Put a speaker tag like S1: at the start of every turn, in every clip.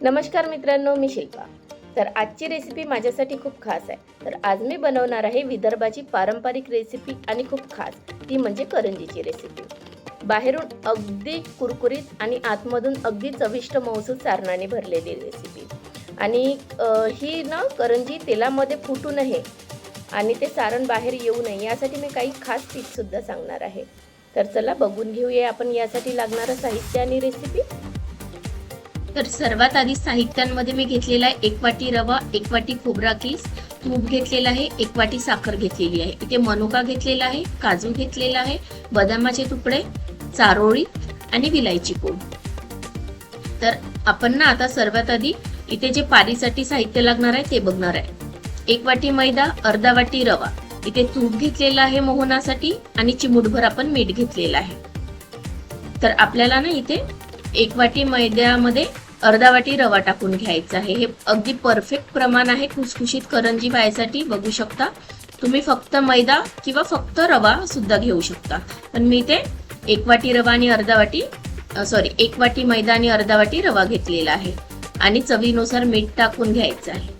S1: नमस्कार मित्रांनो, मी शिल्पा। तर आजची रेसिपी माझ्यासाठी खूप खास आहे। तर आज मी बनवणार आहे विदर्भाची पारंपरिक रेसिपी आणि खूप खास, ती म्हणजे करंजीची रेसिपी। बाहेरून अगदी कुरकुरीत आणि आतमधून अगदी चविष्ट मऊसूत सारणाने भरलेली रेसिपी। आणि ही ना करंजी तेलामध्ये फुटू नये आणि ते सारण बाहेर येऊ नये यासाठी मी काही खास टिप्स सुद्धा सांगणार आहे। तर चला बघून घेऊया आपण यासाठी लागणारं साहित्य आणि रेसिपी। तर सर्वात आधी साहित्यांमध्ये मी घेतलेला आहे 1 वाटी रवा, 1 वाटी खोबरा किस, तूप घेतलेला आहे, 1 वाटी साखर घेतलेली आहे। इथे मनुका घेतलेला आहे, काजू घेतलेला आहे, बदामाचे तुकडे, चारोळी आणि विलायची पूड। तर आपण ना आता सर्वात आधी इथे जे पारीसाठी साहित्य लागणार आहे ते बघणार आहे। 1 वाटी मैदा, अर्धा वाटी रवा, इथे तूप घेतलेला आहे मोहनासाठी आणि चिमूटभर आपण मीठ घेतलेलं आहे। तर आपल्याला ना इथे 1 वाटी मैद्यामध्ये अर्धा वाटी रवा टाकून घ्यायचा आहे। हे अगदी परफेक्ट प्रमाण आहे खुसखुशीत करंजी व्हायसाठी। बघू शकता तुम्ही फक्त मैदा किंवा फक्त रवा सुद्धा घेऊ शकता, पण मी इथे 1 वाटी रवा आणि अर्धा वाटी 1 वाटी मैदा आणि अर्धा वाटी रवा घेतलेला आहे आणि चवीनुसार मीठ टाकून घ्यायचं आहे।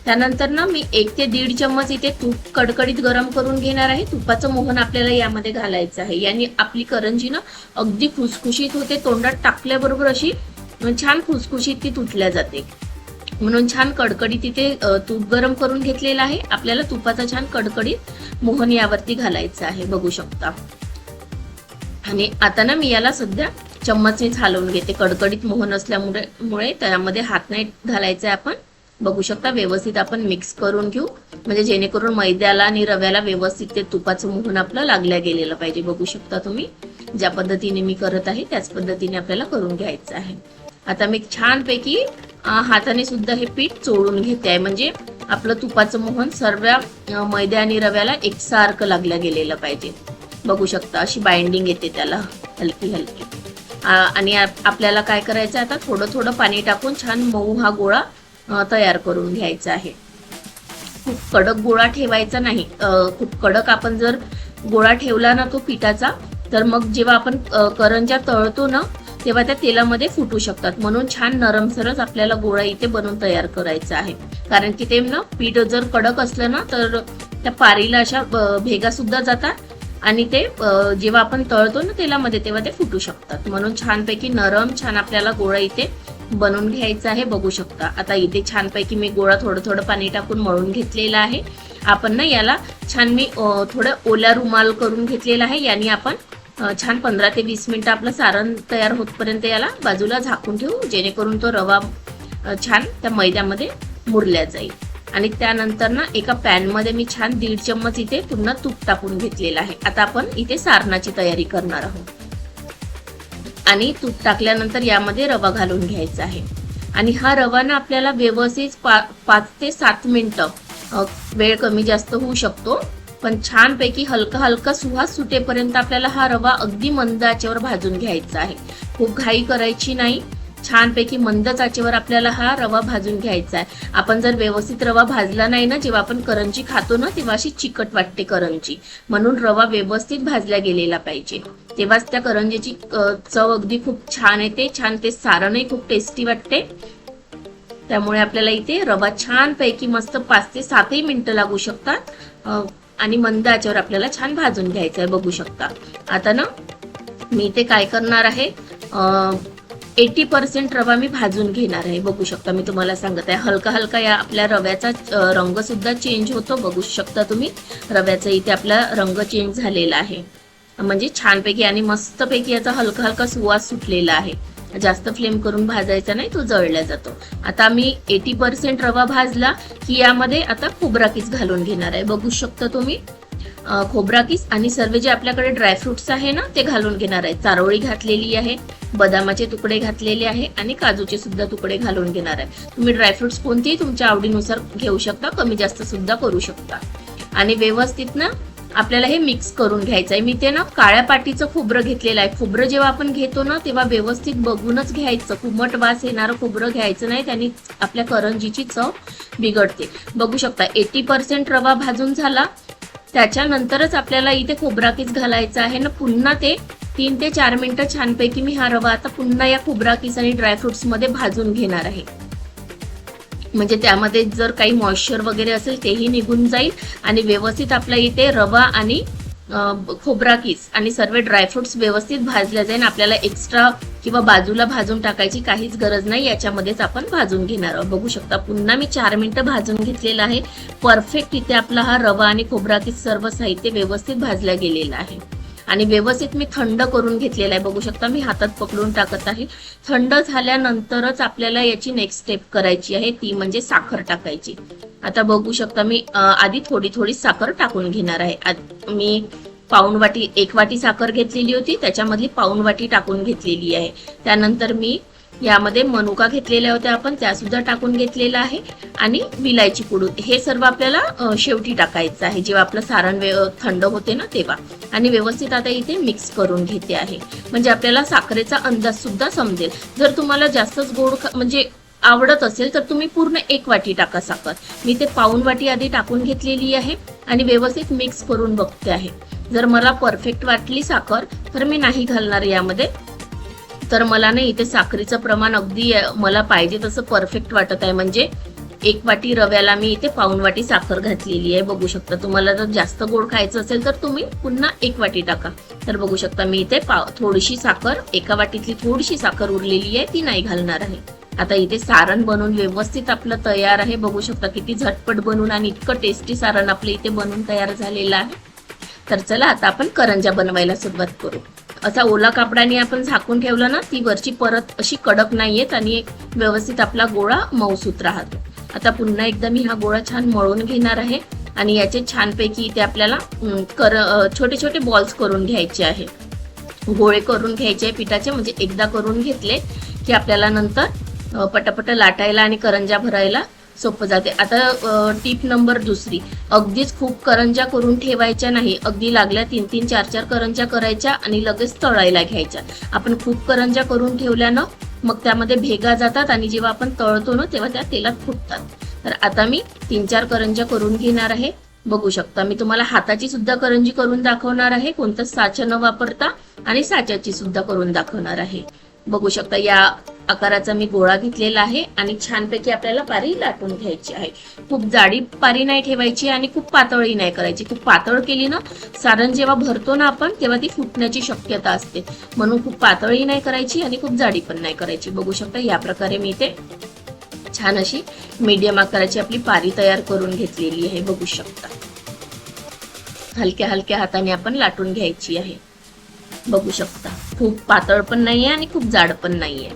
S1: त्यानंतर ना मी 1 ते 1.5 चम्मच इथे तूप कडकडीत गरम करून घेणार आहे। तुपाचं मोहन आपल्याला यामध्ये घालायचं आहे, यानी आपली करंजी ना अगदी खुसखुशीत होते। तोंडात टाकल्याबरोबर अशी छान खुसखुशीत ती तुटल्या जाते, म्हणून छान कडकडीत इथे तूप गरम करून घेतलेलं आहे। आपल्याला तुपाचा छान कडकडीत मोहन यावरती घालायचं आहे, बघू शकता। आणि आता ना मी याला सध्या चम्मचनेच हलवून घेते। कडकडीत मोहन असल्यामुळे त्यामध्ये हात नाही घालायचा आपण। बघू शकता व्यवस्थित आपण मिक्स करून घेऊ, म्हणजे जेणेकरून मैद्याला आणि रव्याला व्यवस्थित ते तुपाचं मोहन आपलं लागल्या गेलेलं पाहिजे। बघू शकता तुम्ही ज्या पद्धतीने मी करत आहे त्याच पद्धतीने आपल्याला करून घ्यायचं आहे। आता मी छानपैकी हाताने सुद्धा हे पीठ चोळून घेते आहे, म्हणजे आपलं तुपाचं मोहन सर्व मैद्या आणि रव्याला एकसारखं लागल्या गेलेलं पाहिजे। बघू शकता अशी बाइंडिंग येते त्याला हलकी हलकी। आणि आपल्याला काय करायचं आता थोडं थोडं पाणी टाकून छान मऊ हा गोळा तयार करून घ्यायचा आहे। खूप कडक गोळा ठेवायचा नाही। खूप कडक आपण जर गोळा ठेवला ना तो पिठाचा, तर मग जेव्हा आपण करंज्या तळतो ना तेव्हा त्या तेलामध्ये फुटू शकतात। म्हणून छान नरमसरच आपल्याला गोळा इथे बनवून तयार करायचा आहे, कारण की ते ना पीठ जर कडक असलं ना तर त्या पारीला अशा भेगा सुद्धा जातात आणि ते जेव्हा आपण तळतो ना तेलामध्ये तेव्हा ते फुटू शकतात। म्हणून छानपैकी नरम छान आपल्याला गोळा इथे बनवून घ्यायचा आहे। बघू शकता आता इथे छानपैकी मी गोळा थोडं थोडं पाणी टाकून मळून घेतलेला आहे। आपण ना याला छान मी थोडं ओला रुमाल करून घेतलेला आहे, यानी आपण छान 15 ते 20 मिनिटं आपलं सारण तयार होतपर्यंत याला बाजूला झाकून ठेवू, जेणेकरून तो रवा छान त्या मैद्यामध्ये मुरल्या जाईल। आणि त्यानंतर ना एका पॅन मध्ये मी छान 1.5 चम्मच इथे पुन्हा तूप टाकून घेतलेलं आहे। आता आपण इथे सारणाची तयारी करणार आहोत आणि तूप टाकल्यानंतर यामध्ये रवा घालून घ्यायचा आहे। आणि हा रवा ना आपल्याला व्यवस्थित 5 ते 7 मिनिटं वेळ कमी जास्त होऊ शकतो, पण छानपैकी हलका हलका सुवास सुटेपर्यंत आपल्याला हा रवा अगदी मंद आचेवर भाजून घ्यायचा आहे। खूप घाई करायची नाही, छानपैकी मंद आचेवर आपल्याला हा रवा भाजून घ्यायचा आहे। आपण जर व्यवस्थित रवा भाजला नाही ना, जेव्हा आपण करंजी खातो ना तेव्हा अशी चिकट वाटते करंजी, म्हणून रवा व्यवस्थित भाजला गेलेला पाहिजे, तेव्हाच त्या करंजीची चव अगदी खूप छान येते। छान ते सारणही खूप टेस्टी वाटते। त्यामुळे आपल्याला इथे रवा छानपैकी मस्त 5 ते 7 मिनिटं लागू शकतात आणि मंद आचेवर आपल्याला छान भाजून घ्यायचं आहे। बघू शकता आता ना मी इथे काय करणार आहे 80% रवा मी भाजून घेणार आहे। बघू शकता मी तुम्हाला सांगत आहे हलका हलका या आपल्या रव्याचा रंग सुद्धा चेंज होतो। बघू शकता तुम्ही रव्याचा इथे आपला रंग चेंज झालेला आहे, म्हणजे छानपैकी आणि मस्तपैकी याचा हलका हलका सुवास सुटलेला आहे। जास्त फ्लेम करून भाजायचा नाही, तो जळला जातो। आता मी 80% रवा भाजला की यामध्ये आता खोबरा किस घालून घेणार आहे। बघू शकता तुम्ही खोबरा किस आणि सर्व जे आपल्याकडे ड्रायफ्रुट्स आहे ना ते घालून घेणार आहे। चारोळी घातलेली आहे, बदामाचे तुकडे घातलेले आहे आणि काजूचे सुद्धा तुकडे घालून घेणार आहे। तुम्ही ड्रायफ्रुट्स कोणतेही तुमच्या आवडीनुसार घेऊ शकता, कमी जास्त सुद्धा करू शकता। आणि व्यवस्थित ना आपल्याला हे मिक्स करून घ्यायचं आहे। मी ते ना काळ्या पाटीचं खोबरं घेतलेलं आहे। खोबरं जेव्हा आपण घेतो ना तेव्हा व्यवस्थित बघूनच घ्यायचं, कुमट वास येणारं खोबरं घ्यायचं नाही, त्यांनी आपल्या करंजीची चव बिघडते। बघू शकता 80% रवा भाजून झाला, त्याच्यानंतरच आपल्याला इथे खोबरा किस घालायचा आहे ना। पुन्हा ते 3 ते 4 मिनिटं छानपैकी मी हा रवा आता पुन्हा या खोबरा किस आणि ड्रायफ्रुट्स मध्ये भाजून घेणार आहे। म्हणजे त्यामध्ये जर काही मॉइश्चर वगैरे असेल तेही निघून जाईल आणि व्यवस्थित आपल्या इथे रवा आणि खोबरा किस आणि सर्व ड्रायफ्रुट्स व्यवस्थित भाजल्या जाईल. आपल्याला एक्स्ट्रा किंवा बाजूला भाजून टाकायची काहीच गरज नाही, याच्यामध्येच आपण भाजून घेणार आहोत. बघू शकता पुन्हा मी 4 मिनिटं भाजून घेतलेला आहे. परफेक्ट इथे आपला हा रवा आणि खोबरा किस सर्व साहित्य व्यवस्थित भाजल्या गेलेलं आहे आणि व्यवस्थित मी थंड करून घेतलेला आहे. बघू शकता मी हातात पकडून टाकत आहे. थंड झाल्यानंतरच आपल्याला याची नेक्स्ट स्टेप करायची आहे, ती म्हणजे साखर टाकायची. आता बघू शकता मी आधी थोडी थोडी साखर टाकून घेणार आहे. मी पाऊण वाटी 1 वाटी साखर घेतलेली होती, त्याच्यामधली पाऊण वाटी टाकून घेतलेली आहे. त्यानंतर मी यामध्ये मनुका घेतलेल्या होत्या आपण, त्या सुद्धा टाकून घेतलेला आहे आणि विलायची पूड. हे सर्व आपल्याला शेवटी टाकायचं आहे जेव्हा आपलं सारण थंड होते ना तेव्हा. आणि व्यवस्थित आता इथे मिक्स करून घेते आहे, म्हणजे आपल्याला साखरेचा अंदाज सुद्धा समजेल. जर तुम्हाला जास्तच गोड म्हणजे आवडत असेल तर तुम्ही पूर्ण 1 वाटी टाका साखर. मी ते पाऊण वाटी आधी टाकून घेतलेली आहे आणि व्यवस्थित मिक्स करून बघते आहे. जर मला परफेक्ट वाटली साखर तर मी नाही घालणार यामध्ये. तर मला नाही इथे साखरेचं प्रमाण अगदी मला पाहिजे तसं परफेक्ट वाटत आहे. म्हणजे 1 वाटी रव्याला मी इथे पाऊण वाटी साखर घातलेली आहे. बघू शकता तुम्हाला जर जास्त गोड खायचं असेल तर तुम्ही पुन्हा 1 वाटी टाका. तर बघू शकता मी इथे थोडीशी साखर, 1 वाटीतली थोडीशी साखर उरलेली आहे, ती नाही घालणार आहे. आता इथे सारण बनवून व्यवस्थित आपलं तयार आहे. बघू शकता किती झटपट बनवून आणि इतकं टेस्टी सारण आपलं इथे बनवून तयार झालेलं आहे. तर चला आता आपण करंज्या बनवायला सुरुवात करू. असा ओला कापडाने आपण झाकून ठेवलं ना, ती वरची परत अशी कडक नाही येत आणि व्यवस्थित आपला गोळा मऊसूत राहतो. आता पुन्हा एकदा मी हा गोळा छान मळून घेणार आहे आणि याचे छानपैकी इथे आपल्याला छोटे छोटे बॉल्स करून घ्यायचे आहे, गोळे करून घ्यायचे पिठाचे. म्हणजे एकदा करून घेतले की आपल्याला नंतर पटापट लाटायला आणि करंजा भरायला सोपं जाते. आता टिप नंबर 2, अगदीच खूप करंजा करून ठेवायच्या नाही. अगदी लागल्या 3-3, 4-4 करंजा करायच्या आणि लगेच तळायला घ्यायच्या. आपण खूप करंजा करून ठेवल्यानं मग त्यामध्ये भेगा जातात आणि जेव्हा आपण तळतो ना तेव्हा त्या तेलात फुटतात. तर आता मी 3-4 करंजा करून घेणार आहे. बघू शकता मी तुम्हाला हाताची सुद्धा करंजी करून दाखवणार आहे, कोणतं साचा न वापरता, आणि साच्याची सुद्धा करून दाखवणार आहे. बघू शकता या आकाराचा मी गोळा घेतलेला आहे आणि छानपैकी आपल्याला पारी लाटून घ्यायची आहे. खूप जाडी पारी नाही ठेवायची आणि खूप पातळही नाही करायची. खूप पातळ केली ना, सारण जेव्हा भरतो ना आपण तेव्हा ती फुटण्याची शक्यता असते. म्हणून खूप पातळही नाही करायची आणि खूप जाडी पण नाही करायची. बघू शकता या प्रकारे मी इथे छान अशी मीडियम आकाराची आपली पारी तयार करून घेतलेली आहे. बघू शकता हलक्या हलक्या हाताने आपण लाटून घ्यायची आहे. बघू शकता खूप पातळ पण नाहीये आणि खूप जाड पण नाहीये.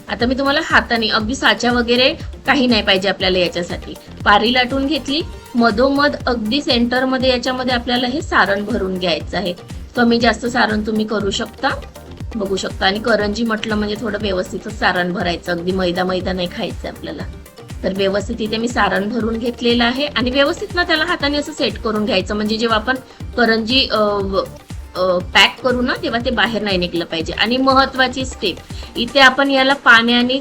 S1: आता मी तुम्हाला हाताने, अगदी साचा वगैरे काही नाही पाहिजे आपल्याला याच्यासाठी. पारी लाटून घेतली, मधोमध अगदी सेंटर मध्ये याच्यामध्ये आपल्याला हे सारण भरून घ्यायचं आहे. कमी जास्त सारण तुम्ही करू शकता. बघू शकता. आणि करंजी म्हटलं म्हणजे थोडं व्यवस्थितच सारण भरायचं, अगदी मैदा मैदा नाही खायचं आपल्याला. तर व्यवस्थित इथे मी सारण भरून घेतलेलं आहे आणि व्यवस्थित ना त्याला हाताने असं सेट करून घ्यायचं, म्हणजे जेव्हा आपण करंजी पॅक करू ना तेव्हा ते बाहेर नाही निघलं पाहिजे. आणि महत्वाची स्टेप इथे आपण याला पाण्याने,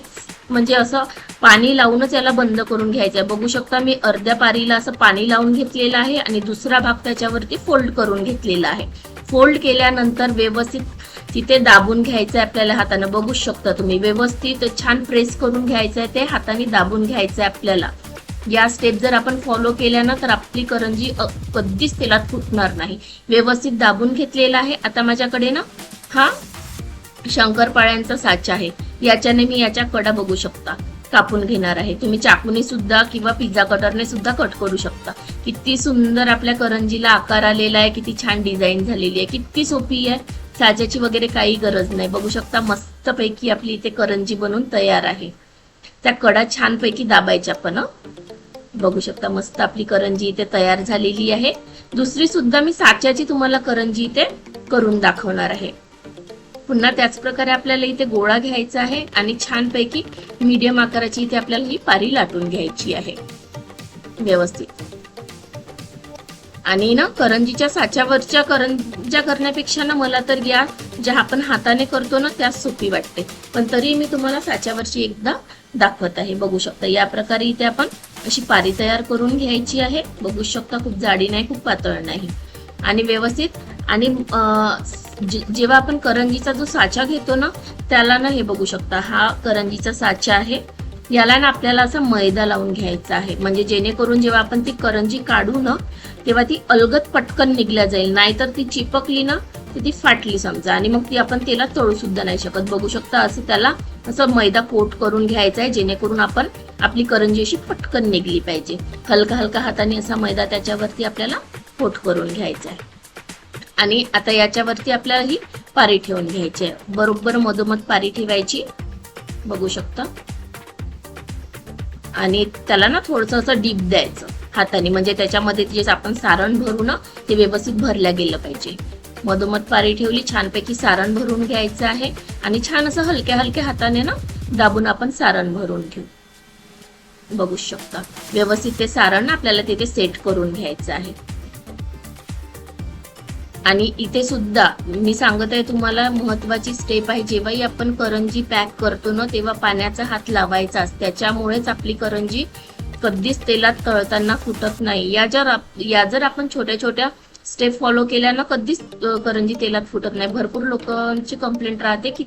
S1: म्हणजे असं पाणी लावूनच याला बंद करून घ्यायचं आहे. बघू शकता मी अर्ध्या पारीला असं पाणी लावून घेतलेलं आहे आणि दुसरा भाग त्याच्यावरती फोल्ड करून घेतलेला आहे. फोल्ड केल्यानंतर व्यवस्थित तिथे दाबून घ्यायचं आहे आपल्याला हाताने. बघू शकता तुम्ही व्यवस्थित छान प्रेस करून घ्यायचं आहे, ते हाताने दाबून घ्यायचं आहे आपल्याला. या स्टेप जर आपण फॉलो केल्या ना तर आपली करंजी कधीच तेलात फुटणार नाही. व्यवस्थित दाबून घेतलेला आहे. आता माझ्याकडे ना हा शंकरपाळ्यांचा साचा आहे, याच्याने मी याच्या कडा बघू शकता कापून घेणार आहे. तुम्ही चाकूने सुद्धा किंवा पिझ्झा कटरने सुद्धा कट करू शकता. किती सुंदर आपल्या करंजीला आकार आलेला आहे, किती छान डिझाईन झालेली आहे, किती सोपी आहे. साच्याची वगैरे काही गरज नाही. बघू शकता मस्त पैकी आपली इथे करंजी बनून तयार आहे. त्या कडा छानपैकी दाबायच्या आपण. बघू शकता मस्त आपली करंजी इथे तयार झालेली आहे. दुसरी सुद्धा मी साच्याची तुम्हाला करंजी इथे करून दाखवणार आहे. पुन्हा त्याच प्रकारे आपल्याला इथे गोळा घ्यायचा आहे आणि छानपैकी मीडियम आकाराची इथे आपल्याला ही पारी लाटून घ्यायची आहे व्यवस्थित. आणि ना करंजीच्या साच्यावरच्या करंज्या करण्यापेक्षा ना मला तर या ज्या आपण हाताने करतो ना त्याच सोपी वाटते, पण तरी मी तुम्हाला साच्यावरची एकदा दाखवत आहे. बघू शकता या प्रकारे इथे आपण अशी पारी तयार करून घ्यायची आहे. बघू शकता खूप जाडी नाही, खूप पातळ नाही, आणि व्यवस्थित. आणि जेव्हा आपण करंजीचा जो साचा घेतो ना त्याला ना, हे बघू शकता हा करंजीचा साचा आहे याला ना आपल्याला असं मैदा लावून घ्यायचा आहे, म्हणजे जेणेकरून जेव्हा आपण ती करंजी काढू ना तेव्हा ती अलगद पटकन निघल्या जाईल, नाहीतर ती चिपकली ना तर ती फाटली समजा आणि मग ती आपण तेलात तळू सुद्धा नाही शकत. बघू शकता असं त्याला असं मैदा कोट करून घ्यायचा आहे, जेणेकरून आपण आपली करंजी अशी पटकन निघली पाहिजे. हलका हलका हाताने असा मैदा त्याच्यावरती आपल्याला कोट करून घ्यायचा आहे. आणि आता याच्यावरती आपल्याला ही पारी ठेवून घ्यायची आहे, बरोबर मधोमध पारी ठेवायची, बघू शकता. आणि त्याला ना थोडंसं असं डीप द्यायचं हाताने, म्हणजे त्याच्यामध्ये जे आपण सारण भरू ना ते व्यवस्थित भरल्या गेलं पाहिजे. मधोमध पारी ठेवली, छानपैकी सारण भरून घ्यायचं आहे आणि छान असं हलक्या हलक्या हाताने ना दाबून आपण सारण भरून घेऊ. बघू शकता व्यवस्थित ते सारण आपल्याला तिथे सेट करून घ्यायचं आहे. आणि इथे सुद्धा मी सांगत आहे तुम्हाला महत्वाची स्टेप आहे, जेव्हाही आपण करंजी पॅक करतो ना तेव्हा पाण्याचा हात लावायचा, त्याच्यामुळेच आपली करंजी कधीच तेलात तळताना फुटत नाही. या जर आपण छोट्या छोट्या स्टेप फॉलो केल्या ना कधीच करंजी तेलात फुटत नाही. भरपूर लोकांची कंप्लेंट राहते की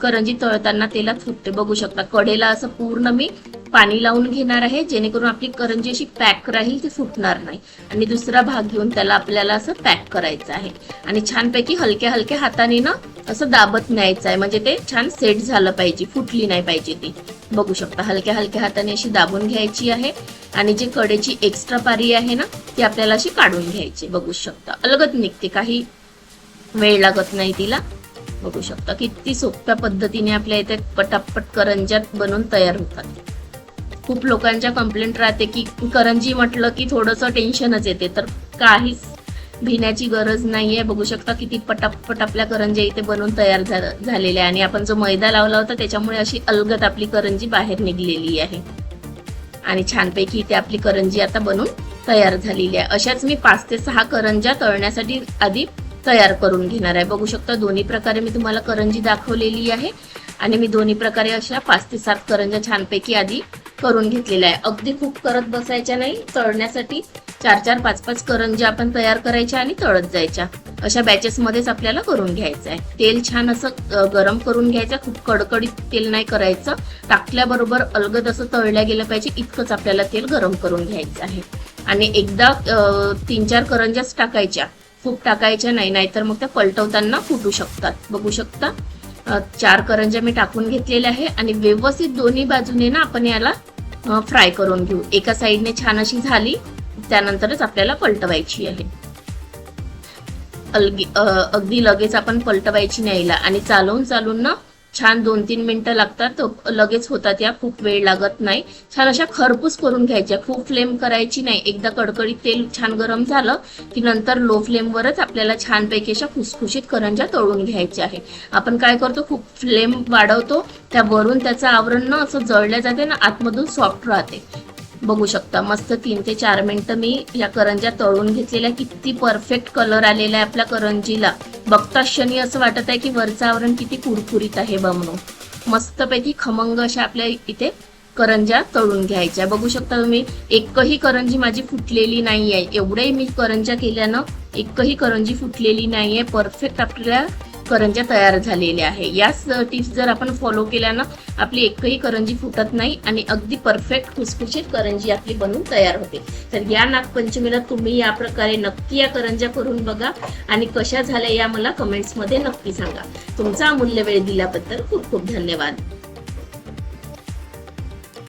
S1: करंजी तळताना तेलात फुटते. बघू शकता कडेला असं पूर्ण मी पाणी लावून घेणार आहे, जेणेकरून आपली करंजी अशी पॅक राहील, ती फुटणार नाही. आणि दुसरा भाग घेऊन त्याला आपल्याला असं पॅक करायचं आहे आणि छानपैकी हलक्या हलक्या हाताने ना असं दाबत न्यायचं आहे, म्हणजे ते छान सेट झालं पाहिजे, फुटली नाही पाहिजे ती. बघू शकता हलक्या हलक्या हाताने अशी दाबून घ्यायची आहे आणि जी कडेची एक्स्ट्रा पारी आहे ना ती आपल्याला अशी काढून घ्यायची. बघू शकता अलगद निघते, काही वेळ लागत नाही तिला. बघू शकता किती सोप्या पद्धतीने आपल्या इथे पटापट करंज्या बनवून तयार होतात. खूप लोकांच्या कंप्लेंट राहते की करंजी म्हटलं की थोडंसं टेन्शनच येते, तर काहीच भिण्याची गरज नाहीये. बघू शकता किती पटापट आपल्या करंज्या इथे बनवून तयार झालेल्या आहे आणि आपण जो मैदा लावला होता त्याच्यामुळे अशी अलगद आपली करंजी बाहेर निघलेली आहे. आणि छानपैकी इथे आपली करंजी आता बनून तयार झालेली आहे. अशाच मी 5 ते 6 करंज्या तळण्यासाठी आधी तयार करून घेणार आहे. बघू शकता दोन्ही प्रकारे मी तुम्हाला करंजी दाखवलेली आहे आणि मी दोन्ही प्रकारे अशा 5 ते 7 करंज्या छानपैकी आधी करून घेतलेल्या आहे. अगदी खूप करत बसायच्या नाही, तळण्यासाठी 4-4, 5-5 करंज्या आपण तयार करायच्या आणि तळत जायच्या. अशा बॅचेस मध्येच आपल्याला करून घ्यायचं आहे. तेल छान असं गरम करून घ्यायचं, खूप कडकडीत तेल नाही करायचं. टाकल्याबरोबर अलगद असं तळल्या गेलं पाहिजे इतकंच आपल्याला तेल गरम करून घ्यायचं आहे. आणि एकदा 3-4 करंज्याच टाकायच्या, खूप टाकायच्या नाही, नाहीतर मग त्या पलटवताना फुटू शकतात. बघू शकता 4 करंज्या मी टाकून घेतलेल्या आहे आणि व्यवस्थित दोन्ही बाजूने ना आपण याला फ्राय करून घेऊ. एका साईडने छान अशी झाली त्यानंतरच आपल्याला पलटवायची आहे. अगदी लगेच आपण पलटवायची नाही आणि चालवून ना छान 2-3 मिनिटं लागतात, तर लगेच होतात या, खूप वेळ लागत नाही. छान अशा खरपूस करून घ्यायच्या, खूप फ्लेम करायची नाही. एकदा कडकडीत तेल छान गरम झालं की नंतर लो फ्लेमवरच आपल्याला छानपैकी अशा खुसखुशीत करंज्या तळून घ्यायच्या आहे. आपण काय करतो खूप फ्लेम वाढवतो, त्यावरून त्याचं आवरण ना असं जळल्या जाते ना, आतमधून सॉफ्ट राहते. बघू शकता मस्त 3 ते 4 मिनिटं मी या करंज्या तळून घेतलेल्या. किती परफेक्ट कलर आलेला आहे आपल्या करंजीला. बघता क्षणी असं वाटत आहे की वरचं आवरण किती कुरकुरीत आहे बनवून. मस्तपैकी खमंग अशा आपल्या इथे करंज्या तळून घ्यायच्या. बघू शकता तुम्ही एकही करंजी माझी फुटलेली नाहीये. एवढे मी करंज्या केल्यानं एकही करंजी फुटलेली नाहीये. परफेक्ट आपल्या करंज्या तयार झालेल्या आहे. याच टिप्स जर आपण फॉलो केल्या ना आपली एकही करंजी फुटत नाही आणि अगदी परफेक्ट खुसखुशीत करंजी आपली बनून तयार होते. तर या नागपंचमीला तुम्ही या प्रकारे नक्की या करंज्या करून बघा आणि कशा झाल्या या मला कमेंट्समध्ये नक्की सांगा. तुमचा अमूल्य वेळ दिल्याबद्दल खूप खूप धन्यवाद.